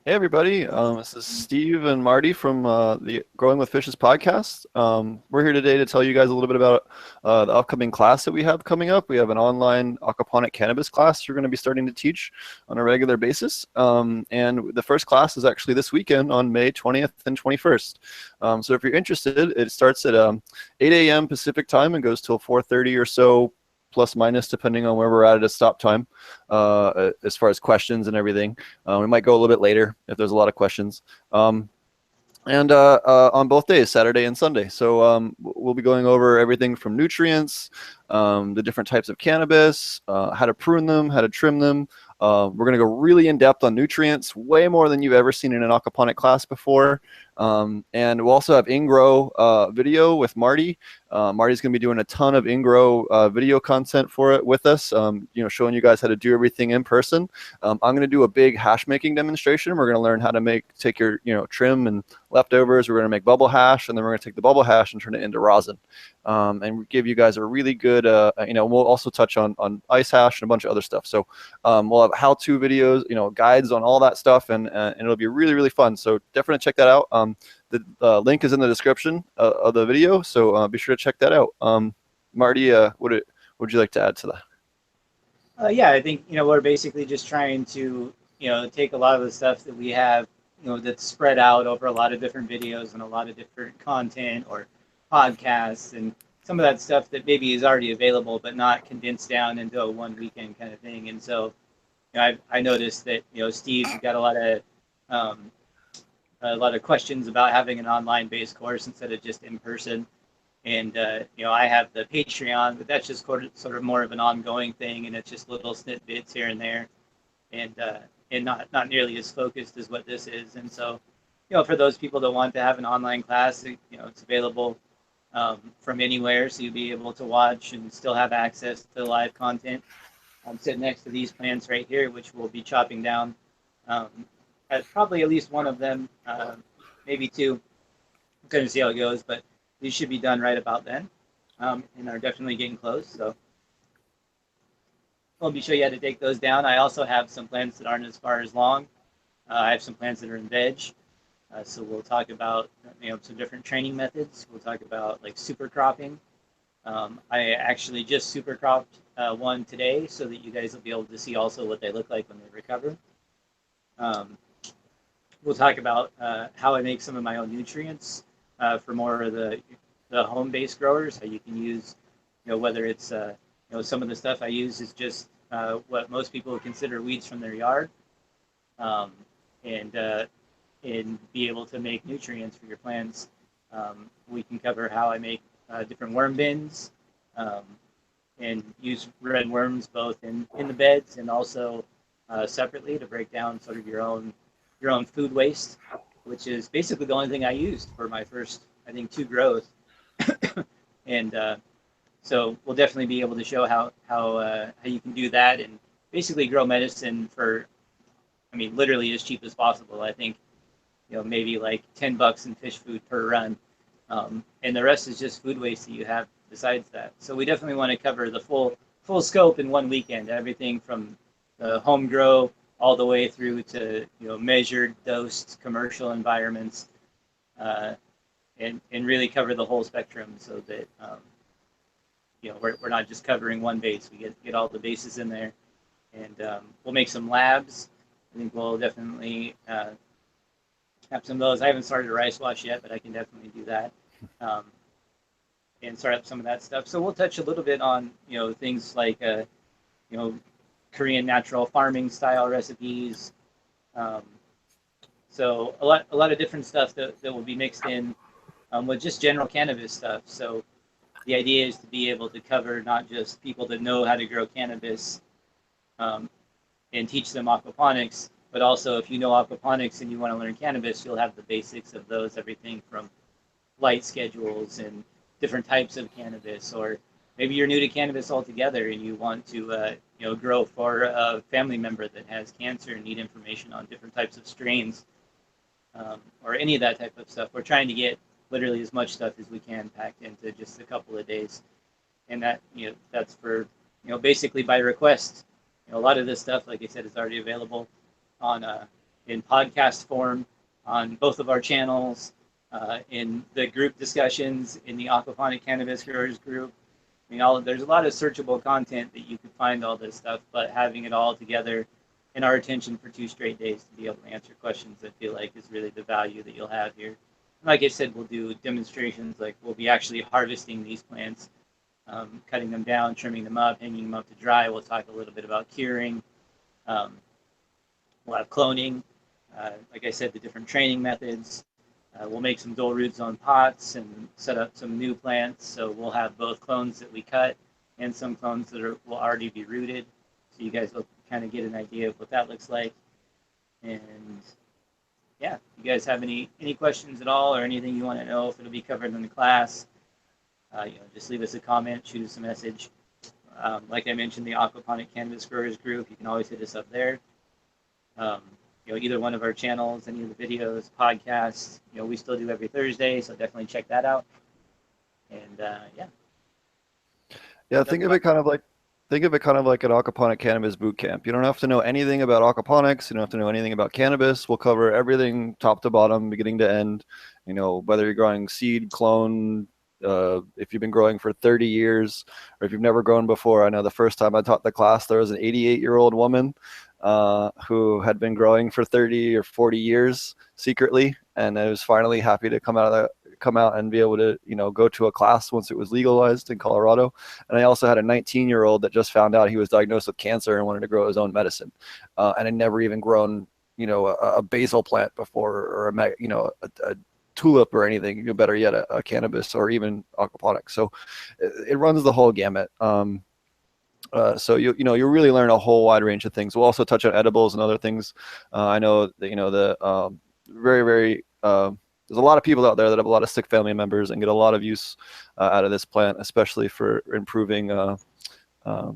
Hey everybody, this is Steve and Marty from the Growing with Fishes podcast. We're here today to tell you guys a little bit about the upcoming class that we have coming up. We have an online aquaponic cannabis class you're going to be starting to teach on a regular basis. And the first class is actually this weekend on May 20th and 21st. So if you're interested, it starts at 8 a.m. Pacific time and goes till 4:30 or so, plus minus depending on where we're at a stop time, as far as questions and everything. We might go a little bit later if there's a lot of questions. And on both days, Saturday and Sunday. So we'll be going over everything from nutrients, the different types of cannabis, how to prune them, how to trim them. We're going to go really in depth on nutrients, way more than you've ever seen in an aquaponic class before. And we'll also have in-grow video with Marty. Marty's going to be doing a ton of in-grow video content for it with us, showing you guys how to do everything in person. I'm going to do a big hash making demonstration. We're going to learn how to take your trim and leftovers. We're going to make bubble hash, and then we're going to take the bubble hash and turn it into rosin, and give you guys a really good, we'll also touch on ice hash and a bunch of other stuff. So we'll have how-to videos, guides on all that stuff, and it'll be really, really fun. So definitely check that out. The link is in the description of the video, so be sure to check that out. Marty, what would you like to add to that? Yeah, I think we're basically just trying to take a lot of the stuff that we have that's spread out over a lot of different videos and a lot of different content or podcasts and some of that stuff that maybe is already available but not condensed down into a one weekend kind of thing. And so I noticed that Steve, you got a lot of questions about having an online based course instead of just in person. And I have the Patreon, but that's just sort of more of an ongoing thing, and it's just little snippets here and there, and not nearly as focused as what this is. And so, for those people that want to have an online class, it's available from anywhere, so you'll be able to watch and still have access to live content. I'm sitting next to these plants right here, which we'll be chopping down. Probably at least one of them, maybe two. I'm going to see how it goes, but these should be done right about then, and are definitely getting close. So let me show you how to take those down. I also have some plants that aren't as far as long. I have some plants that are in veg. So we'll talk about some different training methods. We'll talk about like super cropping. I actually just super cropped one today so that you guys will be able to see also what they look like when they recover. We'll talk about how I make some of my own nutrients for more of the home-based growers. How you can use, whether it's some of the stuff I use is just what most people would consider weeds from their yard, and be able to make nutrients for your plants. We can cover how I make different worm bins, and use red worms both in the beds and also separately to break down sort of your own food waste, which is basically the only thing I used for my first, I think, 2 grows. And so we'll definitely be able to show how you can do that and basically grow medicine for, literally as cheap as possible. I think, maybe like $10 in fish food per run, and the rest is just food waste that you have besides that. So we definitely want to cover the full scope in one weekend, everything from the home grow all the way through to measured, dosed commercial environments, and really cover the whole spectrum so that we're not just covering one base. We get all the bases in there, and we'll make some labs. I think we'll definitely have some of those. I haven't started a rice wash yet, but I can definitely do that, and start up some of that stuff. So we'll touch a little bit on things like Korean natural farming style recipes. So a lot of different stuff that will be mixed in with just general cannabis stuff. So the idea is to be able to cover not just people that know how to grow cannabis and teach them aquaponics, but also if you know aquaponics and you want to learn cannabis, you'll have the basics of those, everything from light schedules and different types of cannabis, or maybe you're new to cannabis altogether and you want to grow for a family member that has cancer and need information on different types of strains, or any of that type of stuff. We're trying to get literally as much stuff as we can packed into just a couple of days, and that's for basically by request. A lot of this stuff, like I said, is already available on in podcast form on both of our channels, in the group discussions in the Aquaponic Cannabis Growers group. I mean, there's a lot of searchable content that you can find all this stuff, but having it all together in our attention for 2 straight days to be able to answer questions, I feel like is really the value that you'll have here. Like I said, we'll do demonstrations, like we'll be actually harvesting these plants, cutting them down, trimming them up, hanging them up to dry. We'll talk a little bit about curing. We'll have cloning. Like I said, the different training methods. We'll make some dual root zone pots and set up some new plants. So we'll have both clones that we cut and some clones that will already be rooted. So you guys will kind of get an idea of what that looks like. And yeah, if you guys have any questions at all or anything you want to know if it'll be covered in the class, just leave us a comment, shoot us a message. Like I mentioned, the Aquaponic Cannabis Growers group, you can always hit us up there. Either one of our channels, any of the videos, podcasts, we still do every Thursday, so definitely check that out. And Yeah, think of it kind of like an aquaponic cannabis boot camp. You don't have to know anything about aquaponics. You don't have to know anything about cannabis. We'll cover everything top to bottom, beginning to end. Whether you're growing seed, clone, if you've been growing for 30 years, or if you've never grown before. I know the first time I taught the class, there was an 88-year-old woman who had been growing for 30 or 40 years secretly, and I was finally happy to come out and be able to go to a class once it was legalized in Colorado. And I also had a 19-year-old that just found out he was diagnosed with cancer and wanted to grow his own medicine, and had never even grown a basil plant before, or a tulip or anything, better yet a cannabis or even aquaponics. So it runs the whole gamut. So you really learn a whole wide range of things. We'll also touch on edibles and other things. I know that very, very there's a lot of people out there that have a lot of sick family members and get a lot of use out of this plant, especially for improving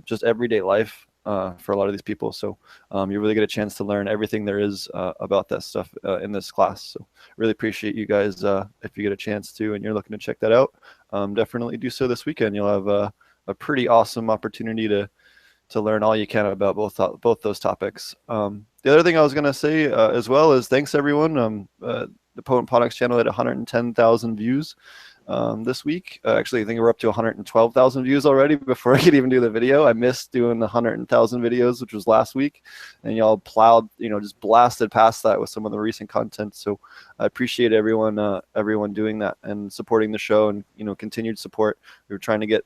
just everyday life for a lot of these people. So you really get a chance to learn everything there is about that stuff in this class. So really appreciate you guys if you get a chance to and you're looking to check that out. Definitely do so this weekend. You'll have a pretty awesome opportunity to learn all you can about both those topics. The other thing I was going to say as well is thanks everyone. The Potent Ponics channel had 110,000 views this week. Actually, I think we're up to 112,000 views already before I could even do the video. I missed doing the 100,000 videos, which was last week, and y'all plowed, just blasted past that with some of the recent content. So I appreciate everyone doing that and supporting the show, and continued support. We were trying to get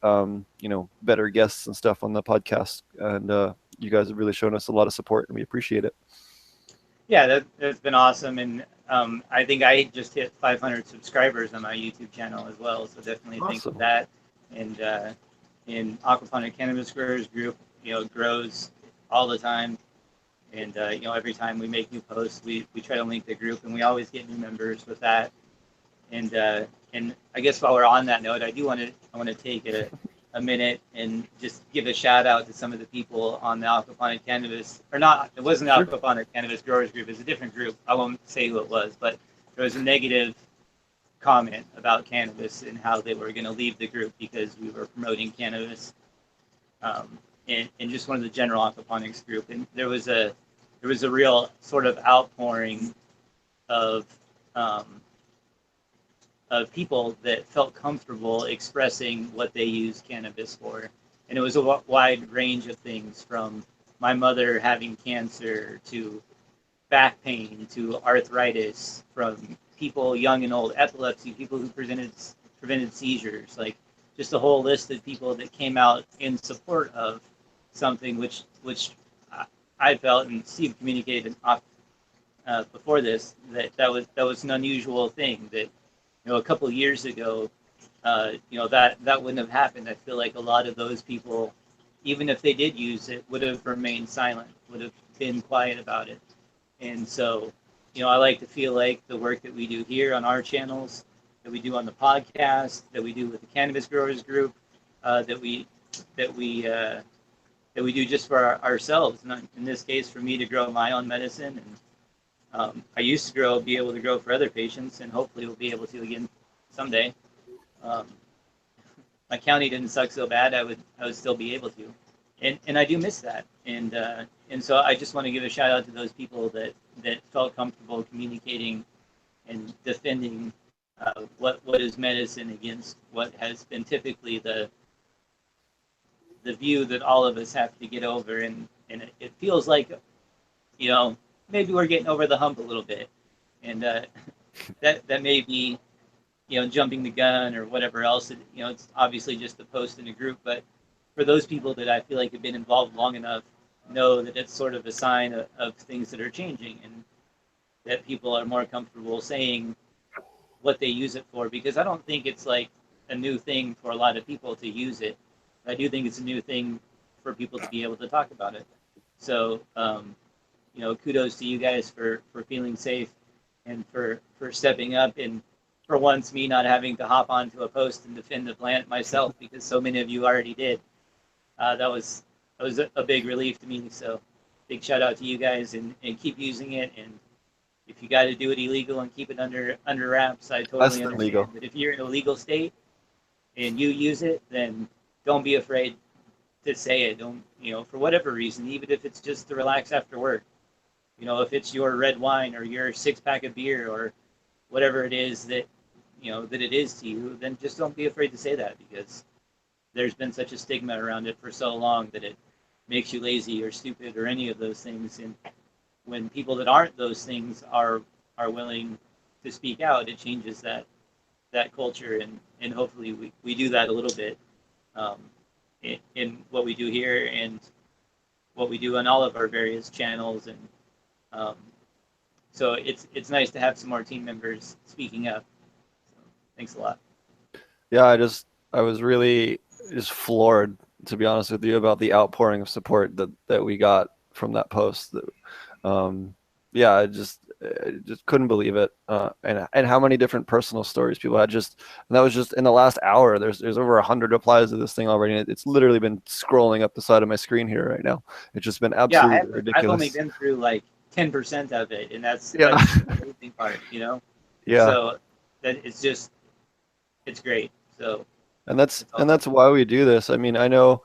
better guests and stuff on the podcast, and you guys have really shown us a lot of support, and we appreciate it. Yeah, that's been awesome, and I think I just hit 500 subscribers on my YouTube channel as well, so definitely Awesome. Thanks for that. And in Aquaponic Cannabis Growers group, grows all the time, and every time we make new posts, we try to link the group, and we always get new members with that. And I guess while we're on that note, I want to take a minute and just give a shout out to some of the people on the Aquaponic Cannabis, or not, it wasn't the Aquaponic Cannabis Growers group, it's a different group. I won't say who it was, but there was a negative comment about cannabis and how they were going to leave the group because we were promoting cannabis, and just one of the general aquaponics group. And there was a real sort of outpouring of people that felt comfortable expressing what they use cannabis for. And it was a wide range of things, from my mother having cancer to back pain to arthritis, from people young and old, epilepsy, people who prevented seizures, like just a whole list of people that came out in support of something which I felt, and Steve communicated before this, that was an unusual thing, that a couple of years ago, that wouldn't have happened. I feel like a lot of those people, even if they did use it, would have remained silent, would have been quiet about it. And so, I like to feel like the work that we do here on our channels, that we do on the podcast, that we do with the Cannabis Growers group, that we do just for ourselves. And in this case, for me to grow my own medicine, and I used to be able to grow for other patients, and hopefully we'll be able to again someday. My county didn't suck so bad, I would still be able to, and I do miss that. And and so I just want to give a shout out to those people that felt comfortable communicating and defending what is medicine against what has been typically the view that all of us have to get over, and it feels like, you know, maybe we're getting over the hump a little bit, and that may be, you know, jumping the gun or whatever else. You know, it's obviously just a post in a group, but for those people that I feel like have been involved long enough, know that it's sort of a sign of things that are changing, and that people are more comfortable saying what they use it for, because I don't think it's like a new thing for a lot of people to use it. I do think it's a new thing for people to be able to talk about it. So, you know, kudos to you guys for feeling safe and for stepping up, and for once me not having to hop onto a post and defend the plant myself, because so many of you already did. That was a big relief to me. So big shout out to you guys, and keep using it. And if you got to do it illegal and keep it under wraps, I Less totally than understand. legal. But if you're in a legal state and you use it, then don't be afraid to say it. Don't, you know, for whatever reason, even if it's just to relax after work. You know, if it's your red wine or your 6-pack of beer or whatever it is that, you know, that it is to you, then just don't be afraid to say that, because there's been such a stigma around it for so long that it makes you lazy or stupid or any of those things. And when people that aren't those things are willing to speak out, it changes that culture, and hopefully we do that a little bit, um, in what we do here and what we do on all of our various channels. And um, so it's nice to have some more team members speaking up. So thanks a lot. Yeah, I was really just floored, to be honest with you, about the outpouring of support that we got from that post. Um, yeah, I just couldn't believe it, and how many different personal stories people had. And that was just in the last hour. There's over 100 replies to this thing already. And it's literally been scrolling up the side of my screen here right now. It's just been Yeah, absolutely I've only ridiculous. been through like 10% of it, and Yeah, that's the amazing part, you know. yeah. So that it's great. So And that's it's all and fun. that's why we do this. I mean, I know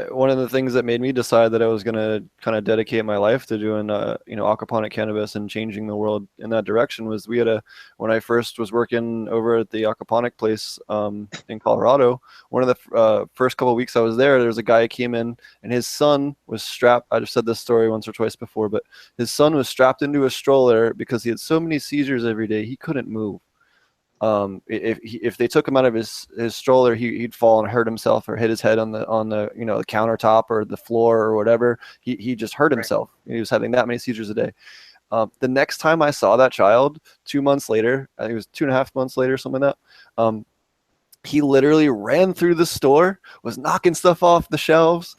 one of the things that made me decide that I was going to kind of dedicate my life to doing aquaponic cannabis and changing the world in that direction was when I first was working over at the aquaponic place in Colorado. One of the first couple of weeks I was there was a guy who came in, and his son was strapped. I've said this story once or twice before, but his son was strapped into a stroller because he had so many seizures every day he couldn't move. If they took him out of his stroller, he'd fall and hurt himself or hit his head on the the countertop or the floor or whatever. He just hurt Right. himself. He was having that many seizures a day. The next time I saw that child, 2 months later, I think it was 2.5 months later, something like that. He literally ran through the store, was knocking stuff off the shelves,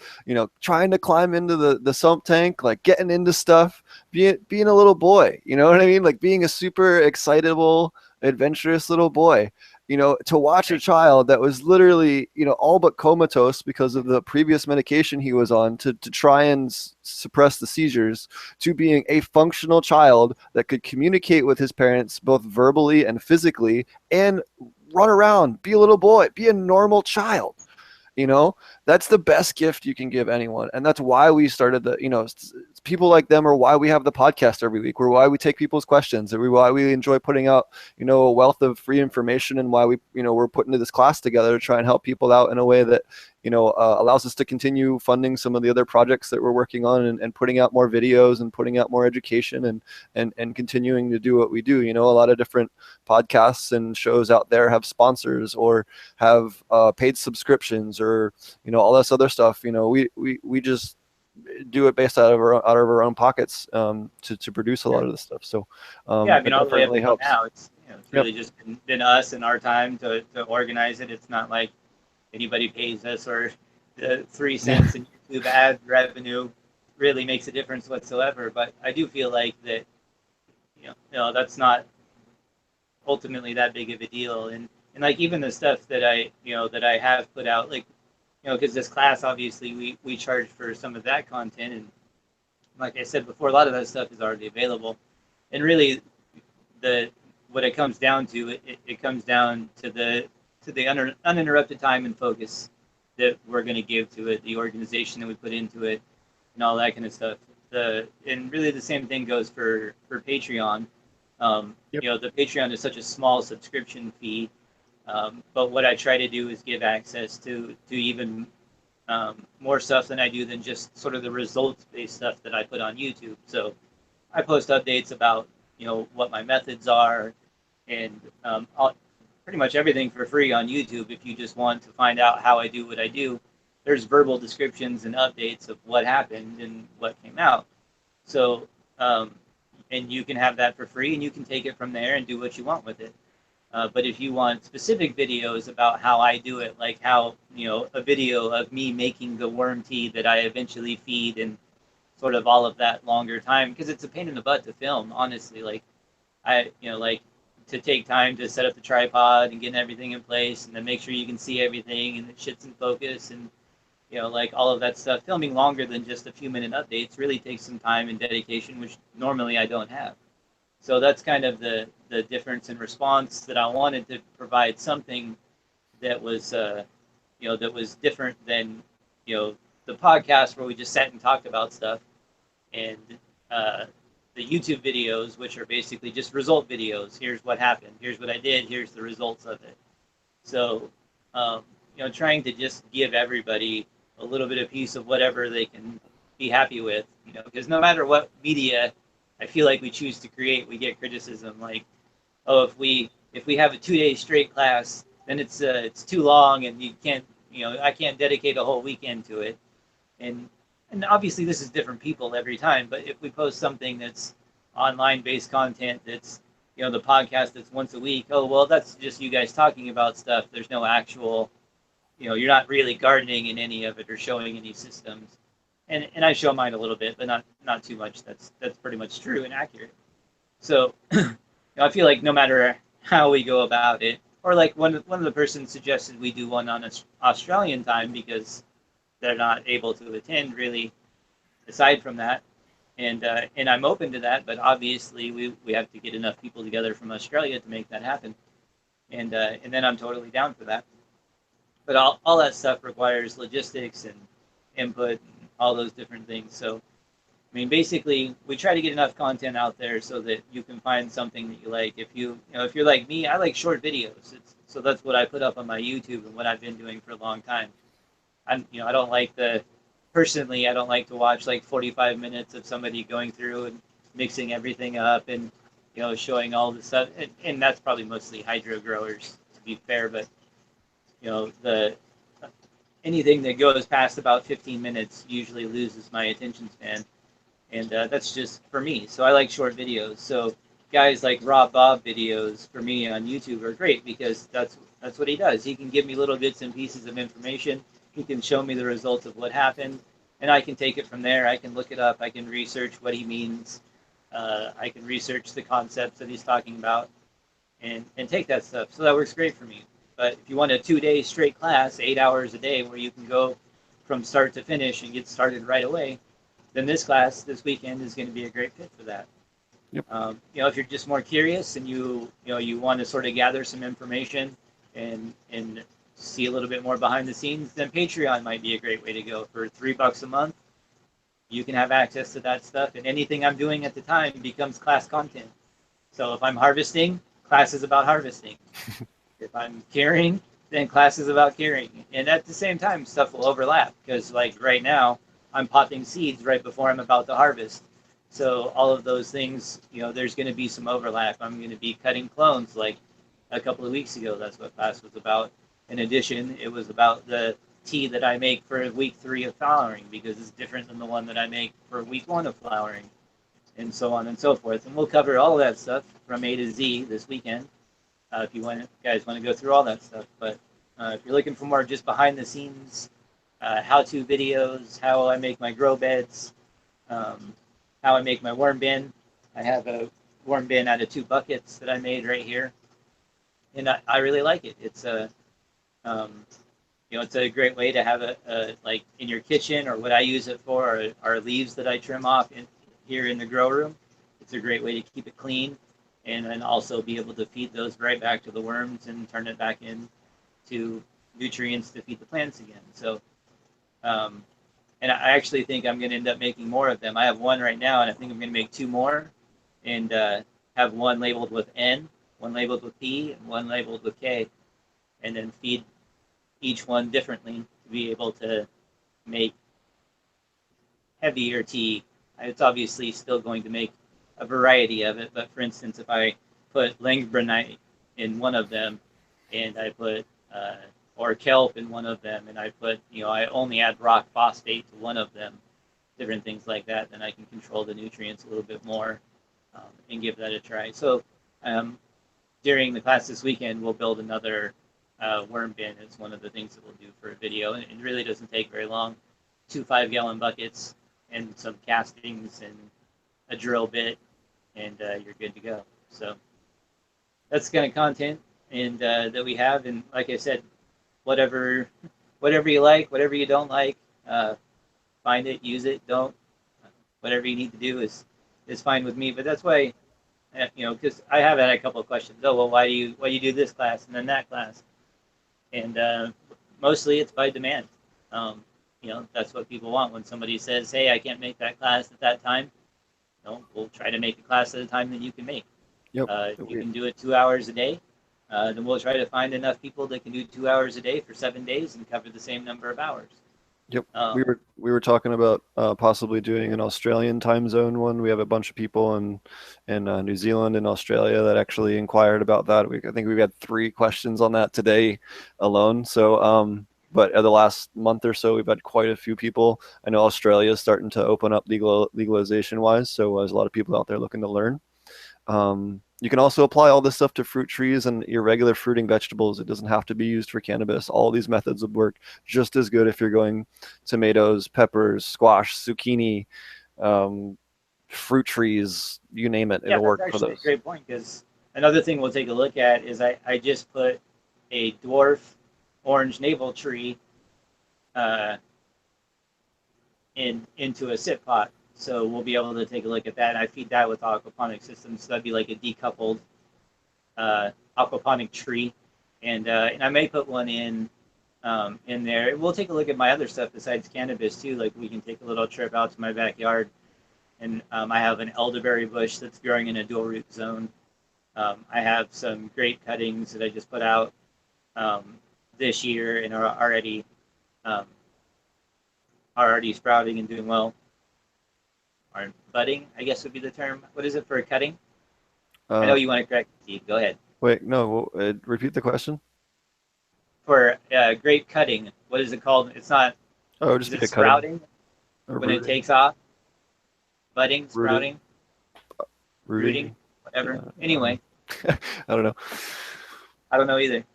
trying to climb into the sump tank, like getting into stuff, being a little boy, you know what I mean? Like being a super excitable, adventurous little boy. To watch a Right. child that was literally, all but comatose because of the previous medication he was on to try and suppress the seizures, to being a functional child that could communicate with his parents both verbally and physically, and run around, be a little boy, be a normal child. you know that's the best gift you can give anyone, and that's why we started people like them are why we have the podcast every week. We're why we take people's questions, and why we enjoy putting out a wealth of free information, and why we're putting this class together to try and help people out in a way that allows us to continue funding some of the other projects that we're working on, and putting out more videos and putting out more education, and continuing to do what we do. A lot of different podcasts and shows out there have sponsors or have paid subscriptions, or all this other stuff. We just do it based out of our own pockets, to produce a Yeah. lot of this stuff. So Yeah, I it mean, all the way up definitely until helps. now, it's Yep. really just been us and our time to organize it. It's not like anybody pays us, or the three Yeah. cents in YouTube ad revenue really makes a difference whatsoever. But I do feel like that, that's not ultimately that big of a deal. And like even the stuff that I have put out, like, because this class, obviously we charge for some of that content, and like I said before, a lot of that stuff is already available. And really, the what it comes down to, it comes down to the uninterrupted time and focus that we're going to give to it, the organization that we put into it, and all that kind of stuff. and really the same thing goes for Patreon. Yep. The Patreon is such a small subscription fee, but what I try to do is give access to even more stuff than I do than just sort of the results-based stuff that I put on YouTube. So I post updates about what my methods are, and pretty much everything for free on YouTube. If you just want to find out how I do what I do, there's verbal descriptions and updates of what happened and what came out. So, and you can have that for free, and you can take it from there and do what you want with it. But if you want specific videos about how I do it, like how, a video of me making the worm tea that I eventually feed and sort of all of that longer time, because it's a pain in the butt to film, honestly. Like, like to take time to set up the tripod and get everything in place and then make sure you can see everything and the shit's in focus and, like all of that stuff. Filming longer than just a few minute updates really takes some time and dedication, which normally I don't have. So that's kind of the difference in response, that I wanted to provide something that was, that was different than, the podcast where we just sat and talked about stuff, and the YouTube videos, which are basically just result videos. Here's what happened. Here's what I did. Here's the results of it. So, trying to just give everybody a little bit of piece of whatever they can be happy with, because no matter what media I feel like we choose to create, we get criticism like, oh, if we have a 2 day straight class, then it's too long and you can't, I can't dedicate a whole weekend to it. And obviously this is different people every time, but if we post something that's online based content, that's the podcast that's once a week, oh well, that's just you guys talking about stuff. There's no actual, you're not really gardening in any of it or showing any systems. And I show mine a little bit, but not too much. That's pretty much true and accurate. So I feel like no matter how we go about it, or like one of the persons suggested we do one on Australian time because they're not able to attend really. Aside from that, and I'm open to that, but obviously we have to get enough people together from Australia to make that happen, and then I'm totally down for that. But all that stuff requires logistics and input and all those different things. So I mean, basically, we try to get enough content out there so that you can find something that you like. If if you're like me, I like short videos. So that's what I put up on my YouTube and what I've been doing for a long time. I don't like personally, I don't like to watch like 45 minutes of somebody going through and mixing everything up and, showing all the stuff. And that's probably mostly hydro growers, to be fair. But, the anything that goes past about 15 minutes usually loses my attention span. And that's just for me. So I like short videos. So guys like Rob Bob videos for me on YouTube are great because that's what he does. He can give me little bits and pieces of information. He can show me the results of what happened, and I can take it from there. I can look it up. I can research what he means. I can research the concepts that he's talking about, and take that stuff. So that works great for me. But if you want a 2 day straight class, 8 hours a day, where you can go from start to finish and get started right away, then this class this weekend is going to be a great fit for that. Yep. If you're just more curious and you want to sort of gather some information and see a little bit more behind the scenes, then Patreon might be a great way to go. For $3 a month, you can have access to that stuff, and anything I'm doing at the time becomes class content. So if I'm harvesting, class is about harvesting. If I'm caring, then class is about caring. And at the same time, stuff will overlap because, like right now, I'm potting seeds right before I'm about to harvest. So all of those things, there's going to be some overlap. I'm going to be cutting clones like a couple of weeks ago. That's what class was about. In addition, it was about the tea that I make for week 3 of flowering because it's different than the one that I make for week 1 of flowering, and so on and so forth. And we'll cover all of that stuff from A to Z this weekend if you guys want to go through all that stuff. But if you're looking for more just behind the scenes how-to videos, how I make my grow beds, how I make my worm bin. I have a worm bin out of 2 buckets that I made right here, and I really like it. It's it's a great way to have like in your kitchen, or what I use it for are leaves that I trim off here in the grow room. It's a great way to keep it clean, and then also be able to feed those right back to the worms and turn it back into nutrients to feed the plants again. So and I actually think I'm going to end up making more of them. I have one right now, and I think I'm going to make two more, and have one labeled with N, one labeled with P, and one labeled with K, and then feed each one differently to be able to make heavier tea. It's obviously still going to make a variety of it, but for instance, if I put langbronite in one of them, and I put or kelp in one of them, and I put, I only add rock phosphate to one of them, different things like that, then I can control the nutrients a little bit more, and give that a try. So um, during the class this weekend, we'll build another worm bin. It's one of the things that we'll do for a video, and it really doesn't take very long. 2 5-gallon buckets and some castings and a drill bit, and you're good to go. So that's the kind of content and that we have. And like I said, whatever you like, whatever you don't like, find it, use it, don't. Whatever you need to do is fine with me. But that's why, because I have had a couple of questions. Oh, well, why do you do this class and then that class? And mostly it's by demand. That's what people want. When somebody says, "Hey, I can't make that class at that time," we'll try to make a class at a time that you can make. Yep. If you can do it 2 hours a day, then we'll try to find enough people that can do 2 hours a day for 7 days and cover the same number of hours. Yep. We were talking about possibly doing an Australian time zone one. We have a bunch of people in New Zealand and Australia that actually inquired about that. I think we've had 3 questions on that today alone. So but the last month or so, we've had quite a few people. I know Australia is starting to open up legalization wise, so there's a lot of people out there looking to learn. You can also apply all this stuff to fruit trees and irregular fruiting vegetables. It doesn't have to be used for cannabis. All these methods would work just as good if you're going tomatoes, peppers, squash, zucchini, fruit trees, you name it. It'll work for those. That's actually a great point, because another thing we'll take a look at is I just put a dwarf orange navel tree into a sit pot. So we'll be able to take a look at that. And I feed that with aquaponic systems. So that'd be like a decoupled aquaponic tree. And I may put one in there. We'll take a look at my other stuff besides cannabis too. Like we can take a little trip out to my backyard, and I have an elderberry bush that's growing in a dual root zone. I have some great cuttings that I just put out this year and are already sprouting and doing well. Or budding, I guess would be the term. What is it for cutting? I know you want to correct me, Steve. Go ahead. Wait, no. Repeat the question. For grape cutting, what is it called? It's not. Oh, just is it sprouting when rooting. It takes off? Budding, sprouting, rooting, whatever. Yeah, anyway, I don't know. I don't know either.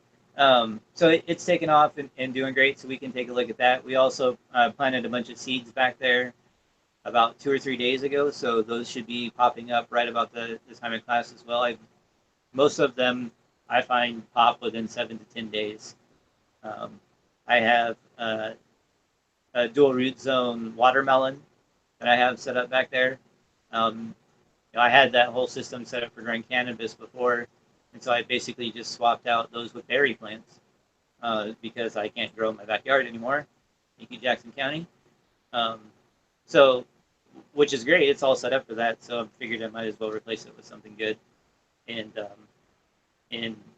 So it's taken off and doing great. So we can take a look at that. We also planted a bunch of seeds back there about 2 or 3 days ago, so those should be popping up right about the time of class as well. Most of them I find pop within 7 to 10 days. I have a dual root zone watermelon that I have set up back there. I had that whole system set up for growing cannabis before, and so I basically just swapped out those with berry plants because I can't grow in my backyard anymore. Thank you, Jackson County. So, which is great. It's all set up for that. So I figured I might as well replace it with something good. And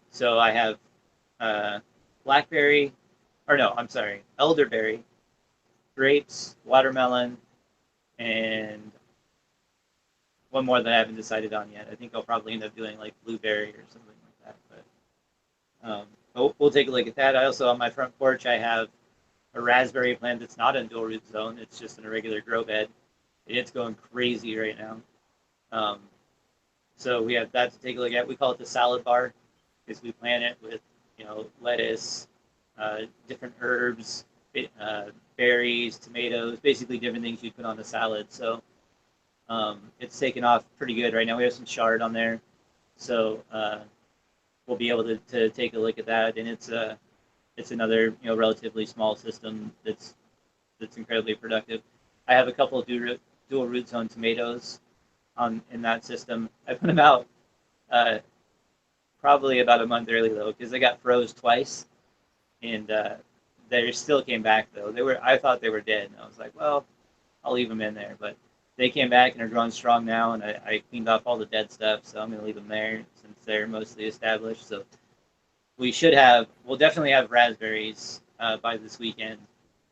so I have elderberry, grapes, watermelon, and one more that I haven't decided on yet. I think I'll probably end up doing like blueberry or something like that. But we'll take a look at that. I also, on my front porch, I have a raspberry plant that's not in dual root zone. It's just in a regular grow bed. It's going crazy right now. So we have that to take a look at. We call it the salad bar because we plant it with, lettuce, different herbs, berries, tomatoes, basically different things you'd put on a salad. So it's taken off pretty good right now. We have some chard on there. So we'll be able to take a look at that. And it's another relatively small system that's incredibly productive. I have a couple of dual root zone tomatoes in that system. I put them out probably about a month early though, because they got froze twice, and they still came back though. I thought they were dead, and I was like, well, I'll leave them in there. But they came back and are growing strong now, and I cleaned off all the dead stuff, so I'm gonna leave them there since they're mostly established. So we'll definitely have raspberries by this weekend,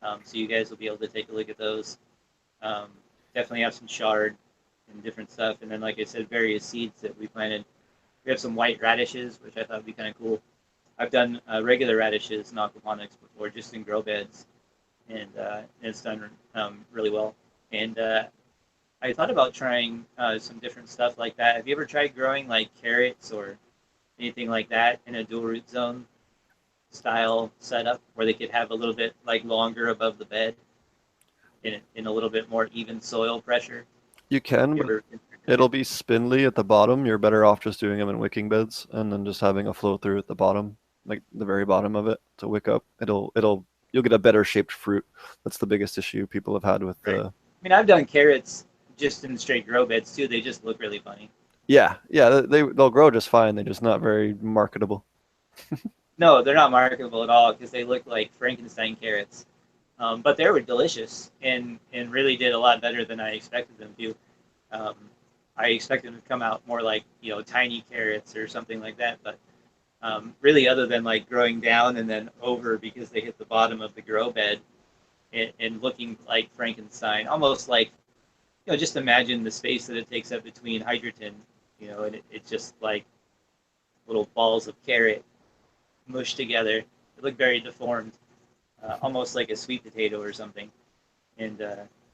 so you guys will be able to take a look at those. Um, Definitely have some shard and different stuff, and then like I said, various seeds that we planted. We have some white radishes, which I thought would be kind of cool. I've done regular radishes in aquaponics before, just in grow beds, and it's done really well. And I thought about trying some different stuff like that. Have you ever tried growing like carrots or anything like that in a dual root zone style setup where they could have a little bit like longer above the bed in a little bit more even soil pressure? You can, You but ever it'll be spindly at the bottom. You're better off just doing them in wicking beds and then just having a flow through at the bottom, like the very bottom of it to wick up. You'll get a better shaped fruit. That's the biggest issue people have had with right? the. I mean, I've done carrots just in straight grow beds too. They just look really funny. Yeah, yeah, they'll grow just fine. They're just not very marketable. No, they're not marketable at all because they look like Frankenstein carrots. But they were delicious and really did a lot better than I expected them to. Um, I expected them to come out more like tiny carrots or something like that, but really other than like growing down and then over because they hit the bottom of the grow bed and looking like Frankenstein, almost like just imagine the space that it takes up between hydrogen, and it's just like little balls of carrot mushed together. It looked very deformed, almost like a sweet potato or something. And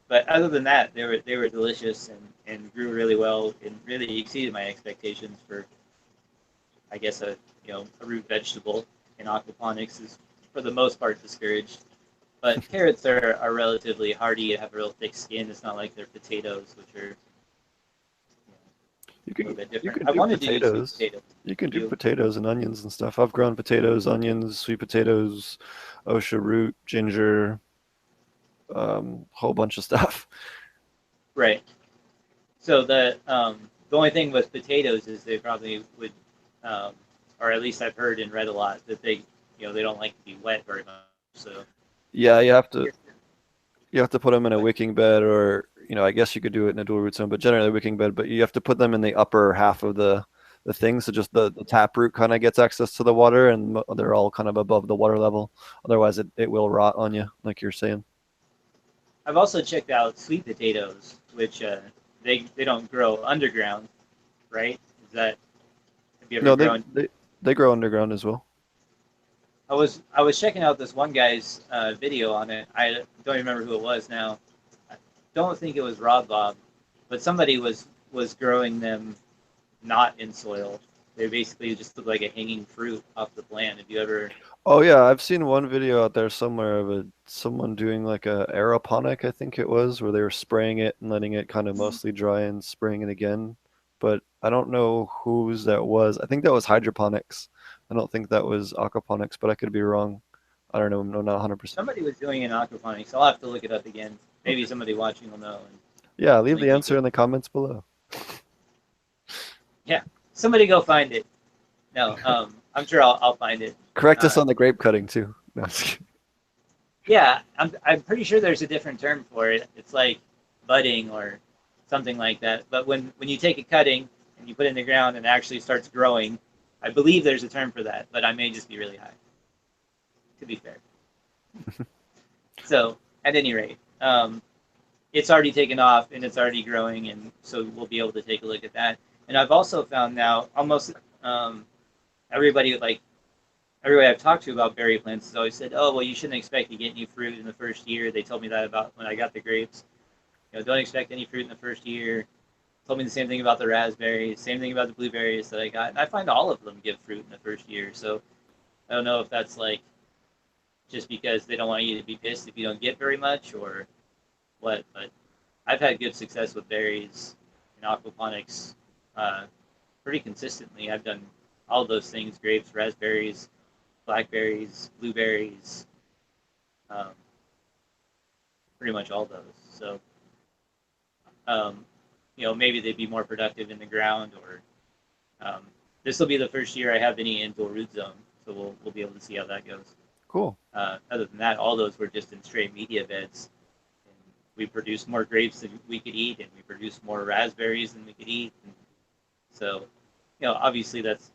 but other than that, they were delicious and grew really well and really exceeded my expectations for, I guess, a root vegetable. And aquaponics is for the most part discouraged. But carrots are relatively hardy and have a real thick skin. It's not like they're potatoes, which are You a little can bit you different. can I do wanted to use sweet potatoes. potatoes. You can do You potatoes and onions and stuff. I've grown potatoes, onions, sweet potatoes, osha root, ginger, whole bunch of stuff. right? So the only thing with potatoes is they probably would, um, or at least I've heard and read a lot that they don't like to be wet very much. So Yeah, um, you have to put them in a but wicking bed, or I guess you could do it in a dual root zone, but generally a wicking bed. But you have to put them in the upper half of the thing, so just the tap root kind of gets access to the water, and they're all kind of above the water level. Otherwise, it will rot on you, like you're saying. I've also checked out sweet potatoes, which they don't grow underground, right? Is that Have you ever No, grown? they grow underground as well. I was checking out this one guy's video on it. I don't remember who it was now. I don't think it was Rob Bob, but somebody was growing them not in soil. They basically just look like a hanging fruit off the plant. Have you ever? Oh yeah, I've seen one video out there somewhere of someone doing like a aeroponic, I think it was, where they were spraying it and letting it kind of mostly dry and spraying it again. But I don't know whose that was. I think that was hydroponics. I don't think that was aquaponics, but I could be wrong. I don't know. I'm not 100%. Somebody was doing it in aquaponics. I'll have to look it up again. Maybe Okay. somebody watching will know and Yeah, leave the link me to answer it. in the comments below. Yeah, somebody go find it. No, I'm sure I'll find it. Correct us Uh, on the grape cutting too. No, I'm just kidding. yeah, I'm pretty sure there's a different term for it. It's like budding or something like that. But when you take a cutting and you put it in the ground and it actually starts growing, I believe there's a term for that, but I may just be really high. To be fair. So at any rate, it's already taken off and it's already growing, and so we'll be able to take a look at that. And I've also found now almost um, everybody like everybody I've talked to about berry plants has always said, "Oh, well, you shouldn't expect to get any fruit in the first year." They told me that about when I got the grapes. Don't expect any fruit in the first year. Told me the same thing about the raspberries, same thing about the blueberries that I got. And I find all of them give fruit in the first year. So I don't know if that's like just because they don't want you to be pissed if you don't get very much or what. But I've had good success with berries in aquaponics pretty consistently. I've done all of those things: grapes, raspberries, blackberries, blueberries, um, pretty much all those. So, um, maybe they'd be more productive in the ground, or this will be the first year I have any indoor root zone, so we'll be able to see how that goes. Cool. Other than that, all those were just in straight media beds. And we produced more grapes than we could eat, and we produced more raspberries than we could eat. And so, obviously that's,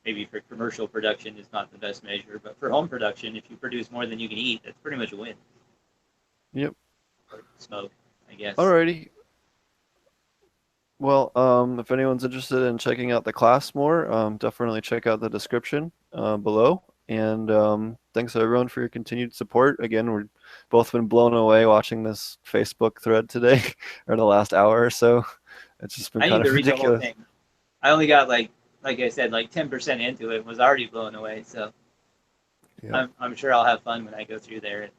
maybe for commercial production is not the best measure, but for home production, if you produce more than you can eat, that's pretty much a win. Yep. Or smoke, I guess. Alrighty. Well, if anyone's interested in checking out the class more, definitely check out the description below. And thanks everyone for your continued support. Again, we've both been blown away watching this Facebook thread today, or the last hour or so. It's just been I need kind to of read the whole ridiculous. thing. I only got like I said, like 10% into it, and was already blown away. So Yeah. I'm sure I'll have fun when I go through there.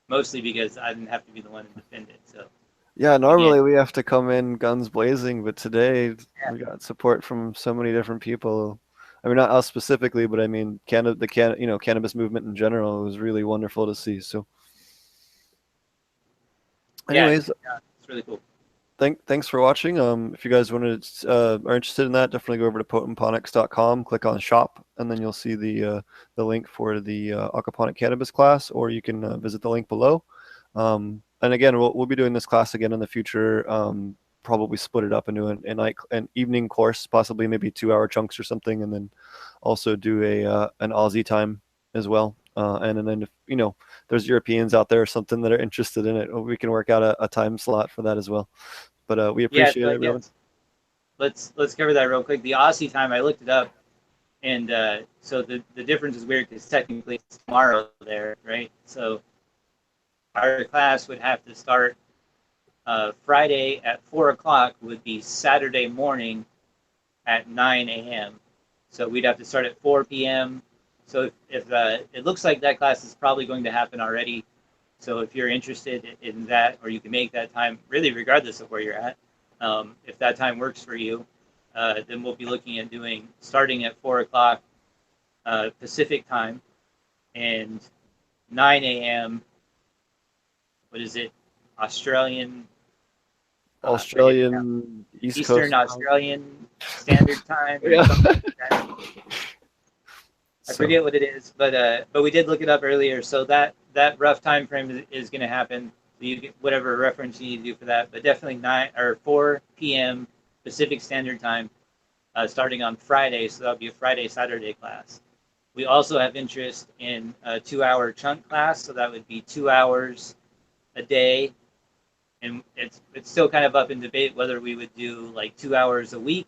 Mostly because I didn't have to be the one to defend it. So Yeah, again, normally we have to come in guns blazing, but today yeah, we got support from so many different people. I mean, not us specifically, but I mean, cannabis movement in general. It was really wonderful to see. So, yeah, anyways, it's really cool. thanks for watching. If you guys wanted are interested in that, definitely go over to potentponics.com, click on shop, and then you'll see the link for the aquaponic cannabis class, or you can visit the link below. And again, we'll be doing this class again in the future. Probably split it up into an evening course, possibly maybe 2 hour chunks or something, and then also do an Aussie time as well. And then if there's Europeans out there or something that are interested in it, we can work out a time slot for that as well. But we Yeah, appreciate so it, I everyone. guess let's cover that real quick. The Aussie time, I looked it up, and so the difference is weird because technically it's tomorrow there, right? So our class would have to start Friday at 4 o'clock, would be Saturday morning at 9 a.m. So we'd have to start at 4 p.m. So if it looks like that class is probably going to happen already. So if you're interested in that, or you can make that time, really regardless of where you're at, if that time works for you, then we'll be looking at doing starting at 4 o'clock Pacific time and 9 a.m. What is it? Australian, I forget now. Australian East Eastern Coast. Australian Standard Time or Yeah. something like that. I So, forget what it is, but we did look it up earlier. So that rough time frame is going to happen. So you get whatever reference you need to do for that, but definitely 4 p.m. Pacific Standard Time, starting on Friday. So that'll be a Friday Saturday class. We also have interest in a 2 hour chunk class, so that would be 2 hours a day, and it's still kind of up in debate whether we would do like 2 hours a week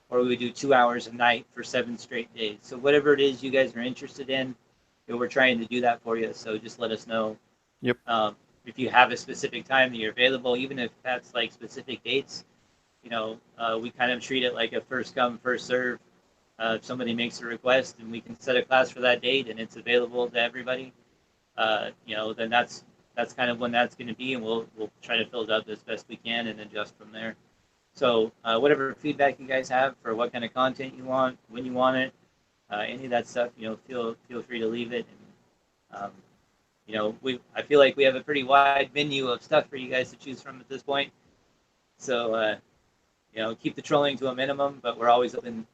or we would do 2 hours a night for 7 straight days. So whatever it is you guys are interested in, we're trying to do that for you. So just let us know yep. if you have a specific time that you're available, even if that's like specific dates. We kind of treat it like a first come first serve. If somebody makes a request and we can set a class for that date and it's available to everybody, then that's kind of when that's going to be, and we'll try to fill it up as best we can and adjust from there. So whatever feedback you guys have for what kind of content you want, when you want it, any of that stuff, feel free to leave it. And I feel like we have a pretty wide menu of stuff for you guys to choose from at this point. So keep the trolling to a minimum, but we're always open.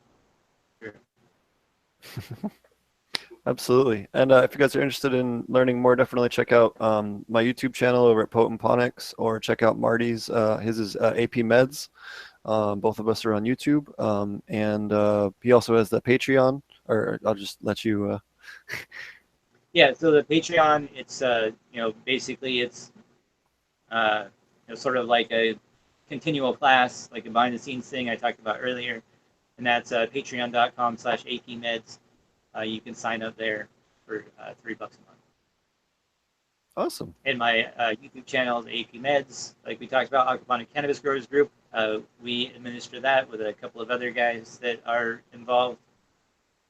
Absolutely. And if you guys are interested in learning more, definitely check out my YouTube channel over at Potent Ponics, or check out Marty's. His is AP Meds. Both of us are on YouTube. And he also has the Patreon, or I'll just let you. Yeah, so the Patreon, it's basically it's sort of like a continual class, like a behind the scenes thing I talked about earlier, and that's patreon.com/apmeds. You can sign up there for $3 a month. Awesome. And my YouTube channel is AP Meds, like we talked about, Aquaponic Cannabis Growers Group. We administer that with a couple of other guys that are involved.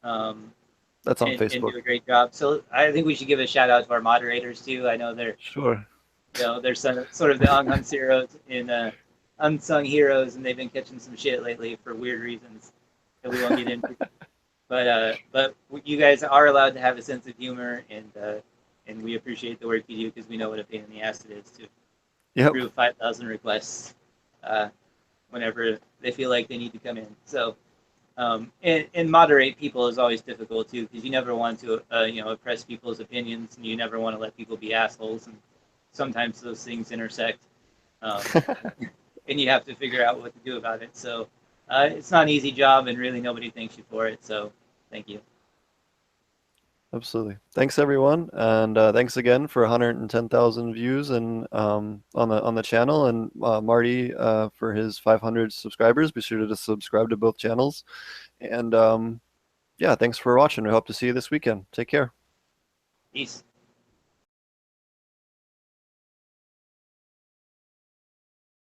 That's on And Facebook. do a great job. So I think we should give a shout out to our moderators too. I know Sure. they're sort of the unsung heroes, and they've been catching some shit lately for weird reasons that we won't get into. But you guys are allowed to have a sense of humor, and we appreciate the work you do because we know what a pain in the ass it is to Yep. approve 5,000 requests whenever they feel like they need to come in. So And moderate people is always difficult too, because you never want to oppress people's opinions, and you never want to let people be assholes, and sometimes those things intersect, um, and you have to figure out what to do about it. So it's not an easy job, and really nobody thanks you for it. So thank you. Absolutely. Thanks everyone, and thanks again for 110,000 views and on the channel, and Marty for his 500 subscribers. Be sure to subscribe to both channels, and yeah, thanks for watching. We hope to see you this weekend. Take care. Peace.